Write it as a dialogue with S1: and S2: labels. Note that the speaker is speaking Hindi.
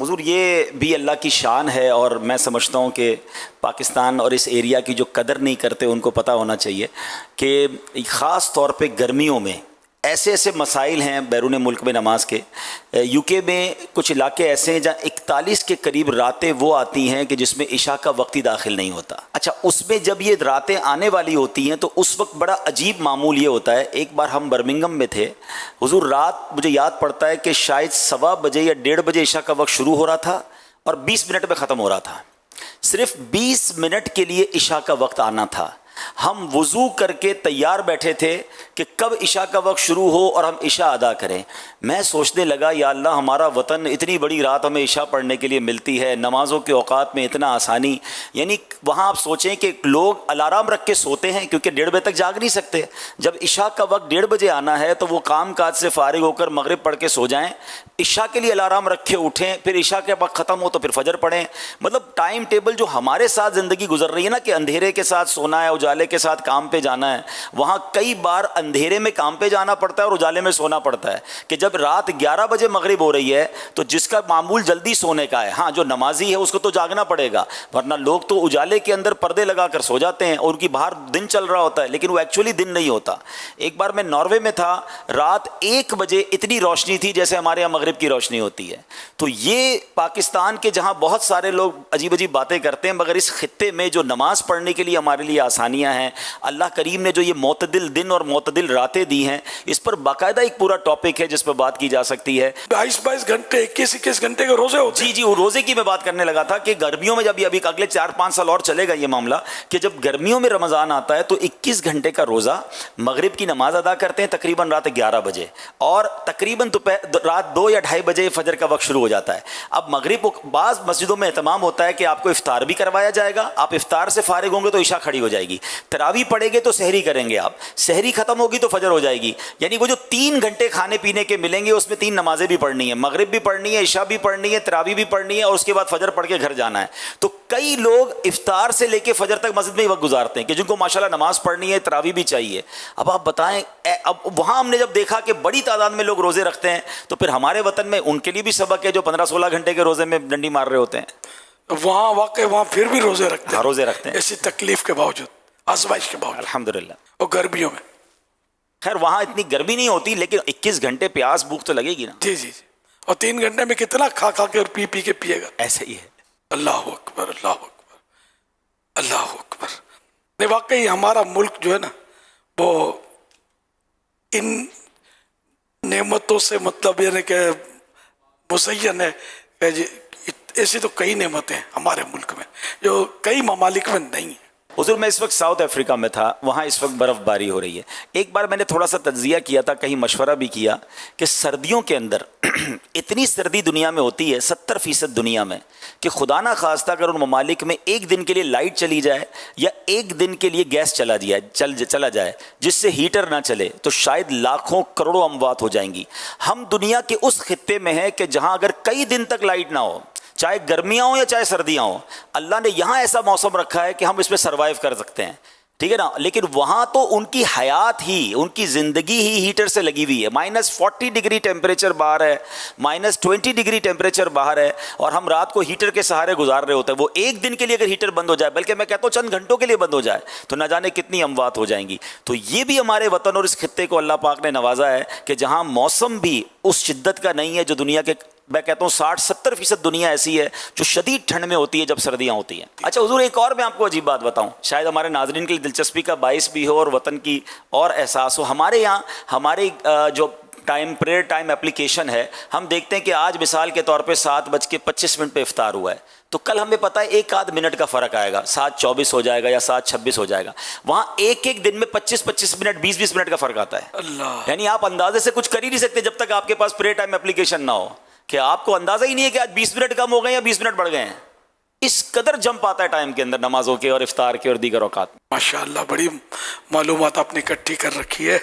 S1: हुजूर ये भी अल्लाह की शान है, और मैं समझता हूँ कि पाकिस्तान और इस एरिया की जो कदर नहीं करते उनको पता होना चाहिए कि ख़ास तौर पे गर्मियों में ऐसे ऐसे मसाइल हैं बैरून मुल्क में नमाज के। यूके में कुछ इलाके ऐसे हैं जहाँ 41 के करीब रातें वो आती हैं कि जिसमें इशा का वक्त ही दाखिल नहीं होता। अच्छा, उसमें जब ये रातें आने वाली होती हैं तो उस वक्त बड़ा अजीब मामूल ये होता है। एक बार हम बर्मिंघम में थे हुजूर, रात मुझे याद पड़ता है कि शायद 1:15 बजे या 1:30 बजे इशा का वक्त शुरू हो रहा था और 20 मिनट में ख़त्म हो रहा था। सिर्फ 20 मिनट के लिए इशा का वक्त आना था। हम वुज़ू करके तैयार बैठे थे कि कब इशा का वक्त शुरू हो और हम इशा अदा करें। मैं सोचने लगा, या अल्लाह, हमारा वतन इतनी बड़ी रात हमें इशा पढ़ने के लिए मिलती है, नमाज़ों के औकात में इतना आसानी। यानी वहाँ आप सोचें कि लोग अलार्म रख के सोते हैं क्योंकि 1:30 बजे तक जाग नहीं सकते। जब इशा का वक्त 1:30 बजे आना है तो वो काम काज से फारिग होकर मगरिब पढ़ के सो जाएँ, इशा के लिए अलार्म रखे उठें, फिर इशा के वक्त ख़त्म हो तो फिर फजर पढ़ें। मतलब टाइम टेबल जो हमारे साथ ज़िंदगी गुजर रही है ना, कि अंधेरे के साथ सोना है, उजाले के साथ काम पे जाना है, वहाँ कई बार अंधेरे में काम पे जाना पड़ता है और उजाले में सोना पड़ता है। कि जब रात 11 बजे मगरिब हो रही है तो जिसका मामूल जल्दी सोने का है, हाँ, जो नमाजी है उसको तो जागना पड़ेगा, वरना लोग तो उजाले के अंदर पर्दे लगा कर सो जाते हैं और उनकी बाहर दिन चल रहा होता है, लेकिन वो एक्चुअली दिन नहीं होता। एक बार मैं नॉर्वे में था, रात 1 बजे इतनी रोशनी थी जैसे हमारे यहाँ मगरिब की रोशनी होती है। तो ये पाकिस्तान के जहाँ बहुत सारे लोग अजीब अजीब बातें करते हैं, मगर इस खित्ते में जो नमाज पढ़ने के लिए हमारे लिए आसानियाँ हैं, अल्लाह करीम ने जो ये मोतदिल दिन और मोतदिल रातें दी हैं, इस पर बाकायदा एक पूरा टॉपिक है जिस पर बात की जा सकती है।
S2: 22-22 घंटे, 21-21 घंटे के रोजे होते हैं।
S1: जी, वो रोजे की मैं बात करने लगा था कि गर्मियों में जब अभी अगले 4-5 साल और चलेगा ये मामला, कि जब गर्मियों में रमज़ान आता है तो 21 घंटे का रोज़ा, मगरिब की नमाज अदा करते हैं तकरीबन रात 11 बजे और तकरीबन रात 2 या 2:30 बजे फजर का वक्त शुरू हो जाता है। अब मगरिब बाज़ मस्जिदों में एहतमाम होता है कि आपको इफ्तार भी करवाया जाएगा, आप इफ्तार से फारिग होंगे तो इशा खड़ी हो जाएगी, तरावी पढ़ेंगे तो सहरी करेंगे, आप सहरी खत्म होगी तो फजर हो जाएगी। यानी वो जो 3 घंटे खाने पीने के मिलेंगे उसमें 3 नमाजें भी पढ़नी है, मगरिब भी पढ़नी है, इशा भी पढ़नी है, तरावी भी पढ़नी है और उसके बाद फजर पढ़ के घर जाना है। तो कई लोग इफ्तार से लेके फजर तक मस्जिद में ही वक्त गुजारते हैं कि जिनको माशाल्लाह नमाज पढ़नी है, तरावी भी चाहिए। अब आप बताएं, अब वहाँ हमने जब देखा कि बड़ी तादाद में लोग रोज़े रखते हैं तो फिर हमारे वतन में उनके लिए भी सबक है जो 15-16 घंटे के रोज़े में डंडी मार रहे होते हैं।
S2: वहाँ वाकई वहाँ फिर भी रोज़े रखते हैं।
S1: हाँ, रोज़े रखते हैं
S2: ऐसी तकलीफ के बावजूद, आज़माइश के बावजूद,
S1: अल्हम्दुलिल्लाह।
S2: और गर्मियों में
S1: खैर वहाँ इतनी गर्मी नहीं होती, लेकिन 21 घंटे प्यास भूख तो लगेगी ना।
S2: जी जी जी। और 3 घंटे में कितना खा खा के और पी पी के पिएगा।
S1: ऐसा ही है।
S2: अल्लाह अकबर, अल्लाह अकबर, अल्लाह अकबर। नहीं, वाकई हमारा मुल्क जो है ना, वो इन नेमतों से मतलब यानी कि मुज़य्यन है। ऐसी तो कई नेमतें हैं हमारे मुल्क में जो कई ममालिक में नहीं है।
S1: हुज़ूर, मैं इस वक्त साउथ अफ्रीका में था, वहाँ इस वक्त बर्फ़बारी हो रही है। एक बार मैंने थोड़ा सा तज्ज़िया किया था, कहीं मशवरा भी किया कि सर्दियों के अंदर इतनी सर्दी दुनिया में होती है 70% दुनिया में, कि खुदा ना खास्ता अगर उन ममालिक में एक दिन के लिए लाइट चली जाए या एक दिन के लिए गैस चला जाए जिससे हीटर ना चले तो शायद लाखों करोड़ों अमवात हो जाएंगी। हम दुनिया के उस खित्ते में हैं कि जहाँ अगर कई दिन तक लाइट ना हो, चाहे गर्मियाँ हो या चाहे सर्दियाँ हो, अल्लाह ने यहाँ ऐसा मौसम रखा है कि हम इसमें सर्वाइव कर सकते हैं, ठीक है ना। लेकिन वहाँ तो उनकी हयात ही, उनकी ज़िंदगी ही हीटर से लगी हुई है। -40 डिग्री टेम्परेचर बाहर है, -20 डिग्री टेम्परेचर बाहर है और हम रात को हीटर के सहारे गुजार रहे होते हैं। वो एक दिन के लिए अगर हीटर बंद हो जाए, बल्कि मैं कहता हूँ चंद घंटों के लिए बंद हो जाए, तो न जाने कितनी अमवात हो जाएंगी। तो ये भी हमारे वतन और इस खित्ते को अल्लाह पाक ने नवाजा है कि जहाँ मौसम भी उस शिद्दत का नहीं है जो दुनिया के, मैं कहता हूँ 60-70% दुनिया ऐसी है जो शदीद ठंड में होती है जब सर्दियाँ होती हैं। अच्छा हुजूर, एक और मैं आपको अजीब बात बताऊँ, शायद हमारे नाज़रीन के लिए दिलचस्पी का बाइस भी हो और वतन की और एहसास हो। हमारे यहाँ हमारे जो प्रेयर टाइम एप्लीकेशन है, हम देखते हैं कि आज मिसाल के तौर पे 7:25 पे इफ्तार हुआ है, तो कल हमें पता है 1 आध मिनट का फ़र्क आएगा, 7:24 हो जाएगा या 7:26 हो जाएगा। वहाँ एक दिन में 25-25 मिनट, 20-20 मिनट का फ़र्क आता है।
S2: अल्लाह।
S1: यानी आप अंदाजे से कुछ कर ही नहीं सकते जब तक आपके पास प्रेयर टाइम एप्लीकेशन ना हो, कि आपको अंदाजा ही नहीं है कि आज 20 मिनट कम हो गए या 20 मिनट बढ़ गए हैं। इस कदर जंप आता है टाइम के अंदर नमाजों के और इफ्तार के और दीगर औकात।
S2: माशाअल्लाह, बड़ी मालूमात आपने इकट्ठी कर रखी है।